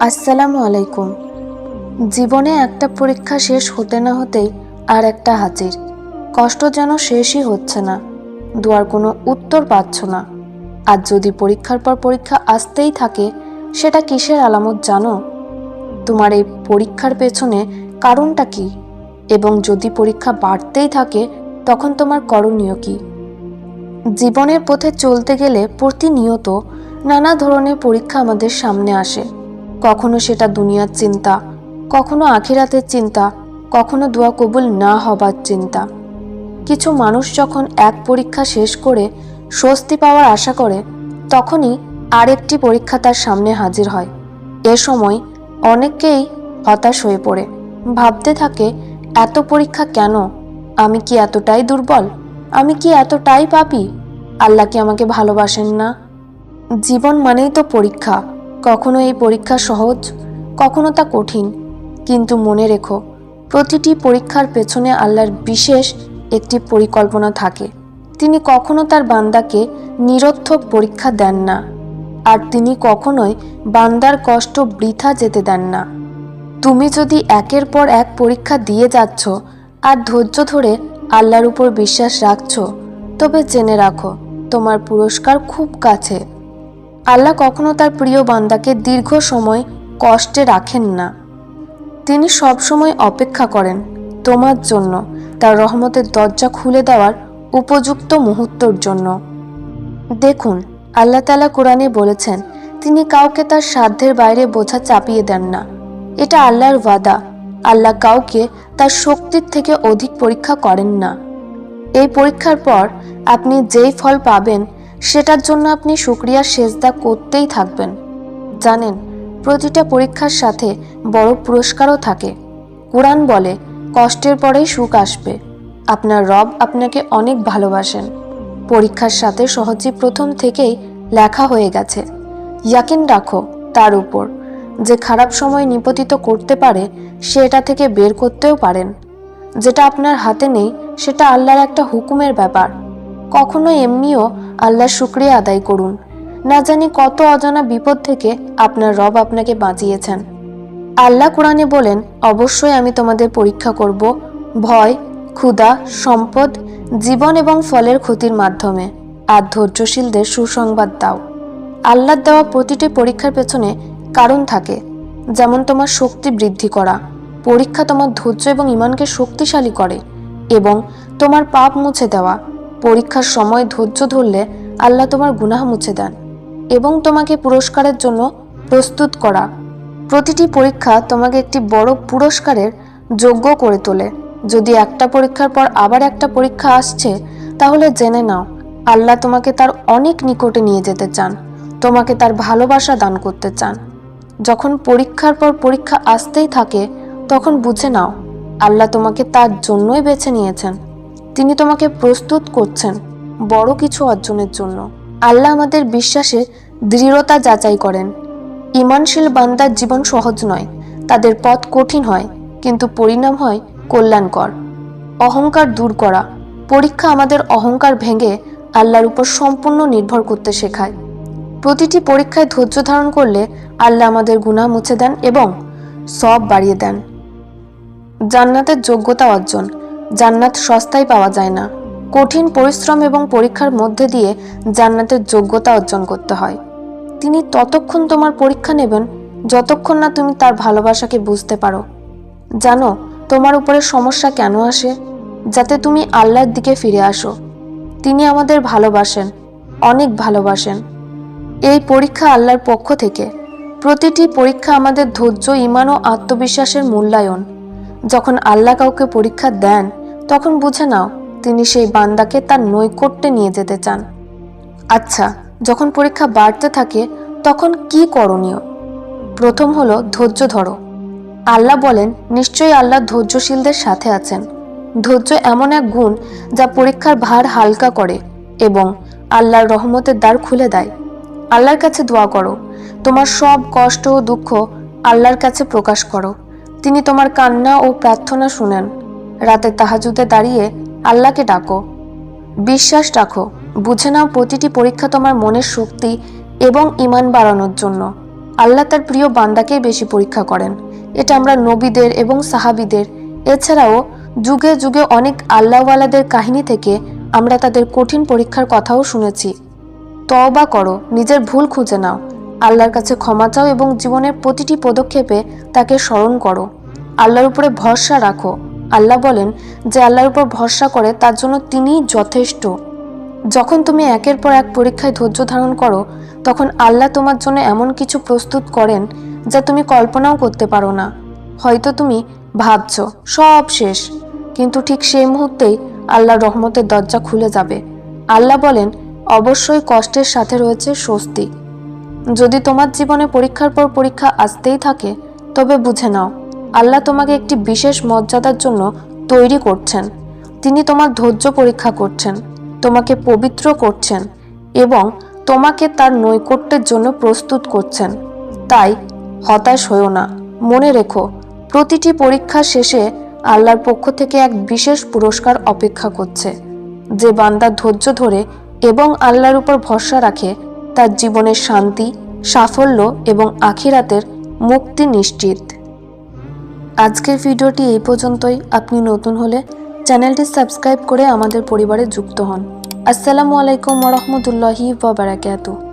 আসসালামু আলাইকুম। জীবনে একটা পরীক্ষা শেষ হতে না হতেই আর একটা হাজির। কষ্ট যেন শেষই হচ্ছে না, দুয়ার কোনো উত্তর পাচ্ছ না। আর যদি পরীক্ষার পর পরীক্ষা আসতেই থাকে, সেটা কিসের আলামত জানো? তোমার এই পরীক্ষার পেছনে কারণটা কি? এবং যদি পরীক্ষা বাড়তেই থাকে, তখন তোমার করণীয় কি? জীবনের পথে চলতে গেলে প্রতিনিয়ত নানা ধরনের পরীক্ষা আমাদের সামনে আসে। কখনো সেটা দুনিয়ার চিন্তা, কখনো আখিরাতের চিন্তা, কখনো দোয়া কবুল না হবার চিন্তা। কিছু মানুষ যখন এক পরীক্ষা শেষ করে স্বস্তি পাওয়ার আশা করে, তখনই আরেকটি পরীক্ষা তার সামনে হাজির হয়। এ সময় অনেকেই হতাশ হয়ে পড়ে, ভাবতে থাকে, এত পরীক্ষা কেন? আমি কি এতটাই দুর্বল? আমি কি এতটাই পাপী? আল্লাহ কি আমাকে ভালোবাসেন না? জীবন মানেই তো পরীক্ষা। কখনো এই পরীক্ষা সহজ, কখনো তা কঠিন। কিন্তু মনে রেখো, প্রতিটি পরীক্ষার পেছনে আল্লাহর বিশেষ একটি পরিকল্পনা থাকে। তিনি কখনো তার বান্দাকে নিরর্থক পরীক্ষা দেন না, আর তিনি কখনোই বান্দার কষ্ট বৃথা যেতে দেন না। তুমি যদি একের পর এক পরীক্ষা দিয়ে যাচ্ছ আর ধৈর্য ধরে আল্লাহর উপর বিশ্বাস রাখছো, তবে জেনে রাখো, তোমার পুরস্কার খুব কাছে। আল্লাহ কখনো তার প্রিয় বান্দাকে দীর্ঘ সময় কষ্টে রাখেন না। তিনি সব সময় অপেক্ষা করেন তোমার জন্য তার রহমতের দরজা খুলে দেওয়ার উপযুক্ত মুহূর্তের জন্য। দেখুন, আল্লাহ তাআলা কোরআনে বলেছেন, তিনি কাউকে তার সাধ্যের বাইরে বোঝা চাপিয়ে দেন না। এটা আল্লাহর ওয়াদা। আল্লাহ কাউকে তার শক্তির থেকে অধিক পরীক্ষা করেন না। এই পরীক্ষার পর আপনি যেই ফল পাবেন, সেটার জন্য আপনি শুকরিয়া সেজদা করতেই থাকবেন। জানেন, প্রতিটা পরীক্ষার সাথে বড় পুরস্কারও থাকে। কুরআন বলে, কষ্টের পরেই সুখ আসবে। আপনার রব আপনাকে অনেক ভালোবাসেন। পরীক্ষার সাথে সহজে প্রথম থেকেই লেখা হয়ে গেছে। ইয়াকিন রাখো তার উপর, যে খারাপ সময় নিপতিত করতে পারে, সে এটা থেকে বের করতেও পারেন। যেটা আপনার হাতে নেই, সেটা আল্লাহর একটা হুকুমের ব্যাপার। কখনো এমনিও আল্লাহর শুকরিয়া আদায় করুন। না জানি কত অজানা বিপদ থেকে আপনার রব আপনাকে বাঁচিয়েছেন। আল্লাহ কোরআনে বলেন, অবশ্যই আমি তোমাদের পরীক্ষা করব ভয়, ক্ষুধা, সম্পদ, জীবন এবং ফলের ক্ষতির মাধ্যমে, আর ধৈর্যশীলদের সুসংবাদ দাও। আল্লাহর দেওয়া প্রতিটি পরীক্ষার পেছনে কারণ থাকে। যেমন তোমার শক্তি বৃদ্ধি করা। পরীক্ষা তোমার ধৈর্য এবং ঈমানকে শক্তিশালী করে। এবং তোমার পাপ মুছে দেওয়া। পরীক্ষার সময় ধৈর্য ধরলে আল্লাহ তোমার গুনাহ মুছে দেন এবং তোমাকে পুরস্কারের জন্য প্রস্তুত করা। প্রতিটি পরীক্ষা তোমাকে একটি বড় পুরস্কারের যোগ্য করে তোলে। যদি একটা পরীক্ষার পর আবার একটা পরীক্ষা আসছে, তাহলে জেনে নাও, আল্লাহ তোমাকে তার অনেক নিকটে নিয়ে যেতে চান, তোমাকে তার ভালোবাসা দান করতে চান। যখন পরীক্ষার পর পরীক্ষা আসতেই থাকে, তখন বুঝে নাও, আল্লাহ তোমাকে তার জন্যই বেছে নিয়েছেন। তিনি তোমাকে প্রস্তুত করছেন বড় কিছু অর্জনের জন্য। আল্লাহ আমাদের বিশ্বাসে দৃঢ়তা যাচাই করেন। ঈমানশীল বান্দার জীবন সহজ নয়, তাদের পথ কঠিন হয়, কিন্তু পরিণাম হয় কল্যাণকর। অহংকার দূর করা। পরীক্ষা আমাদের অহংকার ভেঙে আল্লাহর উপর সম্পূর্ণ নির্ভর করতে শেখায়। প্রতিটি পরীক্ষায় ধৈর্য ধারণ করলে আল্লাহ আমাদের গুনাহ মুছে দেন এবং সওয়াব বাড়িয়ে দেন। জান্নাতের যোগ্যতা অর্জন। জান্নাত সস্তায় পাওয়া যায় না। কঠিন পরিশ্রম এবং পরীক্ষার মধ্যে দিয়ে জান্নাতের যোগ্যতা অর্জন করতে হয়। তিনি ততক্ষণ তোমার পরীক্ষা নেবেন যতক্ষণ না তুমি তার ভালোবাসাকে বুঝতে পারো। জানো, তোমার উপরে সমস্যা কেন আসে? যাতে তুমি আল্লাহর দিকে ফিরে আসো। তিনি আমাদের ভালোবাসেন, অনেক ভালোবাসেন। এই পরীক্ষা আল্লাহর পক্ষ থেকে। প্রতিটি পরীক্ষা আমাদের ধৈর্য, ঈমান ও আত্মবিশ্বাসের মূল্যায়ন। যখন আল্লাহ কাউকে পরীক্ষা দেন, তখন বুঝে নাও, তিনি সেই বান্দাকে তার নৈকট্যে নিয়ে যেতে চান। আচ্ছা, যখন পরীক্ষা বাড়তে থাকে, তখন কি করণীয়? প্রথম হলো ধৈর্য ধরো। আল্লাহ বলেন, নিশ্চয়ই আল্লাহ ধৈর্যশীলদের সাথে আছেন। ধৈর্য এমন এক গুণ যা পরীক্ষার ভার হালকা করে এবং আল্লাহর রহমতের দ্বার খুলে দেয়। আল্লাহর কাছে দোয়া করো। তোমার সব কষ্ট ও দুঃখ আল্লাহর কাছে প্রকাশ করো। তিনি তোমার কান্না ও প্রার্থনা শুনেন। রাতে তাহাজ্জুদে দাঁড়িয়ে আল্লাহকে ডাকো। বিশ্বাস রাখো, বুঝে নাও, প্রতিটি পরীক্ষা তোমার মনের শক্তি এবং ঈমান বাড়ানোর জন্য। আল্লাহ তার প্রিয় বান্দাকেই বেশি পরীক্ষা করেন। এটা আমরা নবীদের এবং সাহাবীদের, এছাড়াও যুগে যুগে অনেক আল্লাহওয়ালাদের কাহিনী থেকে আমরা তাদের কঠিন পরীক্ষার কথাও শুনেছি। তওবা করো, নিজের ভুল খুঁজে নাও, আল্লাহর কাছে ক্ষমা চাও এবং জীবনের প্রতিটি পদক্ষেপে তাকে স্মরণ করো। আল্লাহর উপরে ভরসা রাখো। আল্লাহ বলেন, যে আল্লাহর উপর ভরসা করে তার জন্য তিনিই যথেষ্ট। যখন তুমি একের পর এক পরীক্ষায় ধৈর্য ধারণ করো, তখন আল্লাহ তোমার জন্য এমন কিছু প্রস্তুত করেন যা তুমি কল্পনাও করতে পারো না। হয়তো তুমি ভাবছো সব শেষ, কিন্তু ঠিক সেই মুহূর্তেই আল্লাহর রহমতের দরজা খুলে যাবে। আল্লাহ বলেন, অবশ্যই কষ্টের সাথে রয়েছে স্বস্তি। যদি তোমার জীবনে পরীক্ষার পর পরীক্ষা আসতেই থাকে, তবে বুঝে নাও আল্লাহ তোমাকে একটি বিশেষ মর্যাদার জন্য তৈরি করছেন। তিনি তোমার ধৈর্য পরীক্ষা করছেন, তোমাকে পবিত্র করছেন এবং তোমাকে তার নৈকট্যের জন্য প্রস্তুত করছেন। তাই হতাশ হয়ো না। মনে রেখো, প্রতিটি পরীক্ষা শেষে আল্লাহর পক্ষ থেকে এক বিশেষ পুরস্কার অপেক্ষা করছে। যে বান্দা ধৈর্য ধরে এবং আল্লাহর উপর ভরসা রাখে, তার জীবনের শান্তি, সাফল্য এবং আখিরাতের মুক্তি নিশ্চিত। আজকের ভিডিওটি এই পর্যন্তই। আপনি নতুন হলে চ্যানেলটি সাবস্ক্রাইব করে আমাদের পরিবারে যুক্ত হন। আসসালামু আলাইকুম ওয়া রাহমাতুল্লাহি ওয়া বারাকাতুহু।